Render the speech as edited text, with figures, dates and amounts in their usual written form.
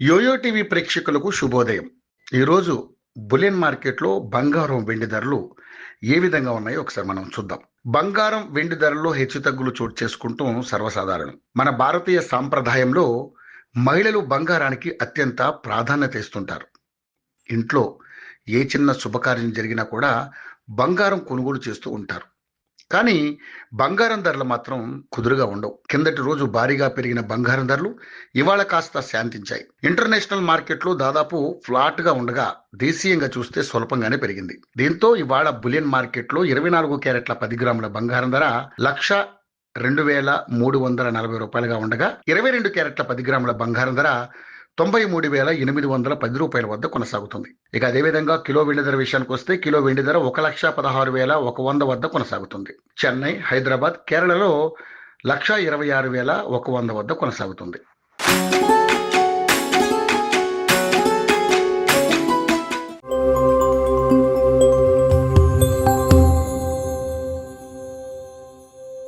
Yo-yo TV ప్రేక్షకులకు శుభోదయం. ఈరోజు బులియన్ మార్కెట్లో బంగారం వెండి ధరలు ఏ విధంగా ఉన్నాయో ఒకసారి మనం చూద్దాం. బంగారం వెండి ధరల్లో హెచ్చుతగ్గులు చోటు చేసుకుంటూ సర్వసాధారణం. మన భారతీయ సాంప్రదాయంలో మహిళలు బంగారానికి అత్యంత ప్రాధాన్యత ఇస్తుంటారు. ఇంట్లో ఏ చిన్న శుభకార్యం జరిగినా కూడా బంగారం కొనుగోలు చేస్తూ ఉంటారు. కానీ బంగారం ధరలు మాత్రం కుదురుగా ఉండవు. కిందటి రోజు భారీగా పెరిగిన బంగారం ధరలు ఇవాళ కాస్త శాంతించాయి. ఇంటర్నేషనల్ మార్కెట్లో దాదాపు ఫ్లాట్ గా ఉండగా దేశీయంగా చూస్తే స్వల్పంగానే పెరిగింది. దీంతో ఇవాళ బులియన్ మార్కెట్లో 24 క్యారెట్ల 10 గ్రాముల బంగారం ధర 1,02,340 ఉండగా 22 క్యారెట్ల 10 గ్రాముల బంగారం ధర 93,810 వద్ద కొనసాగుతుంది. ఇక అదేవిధంగా కిలో వెండి ధర విషయానికి వస్తే కిలో వెండి ధర 1,16,100 వద్ద కొనసాగుతుంది. చెన్నై, హైదరాబాద్, కేరళలో 1,26,100 వద్ద కొనసాగుతుంది.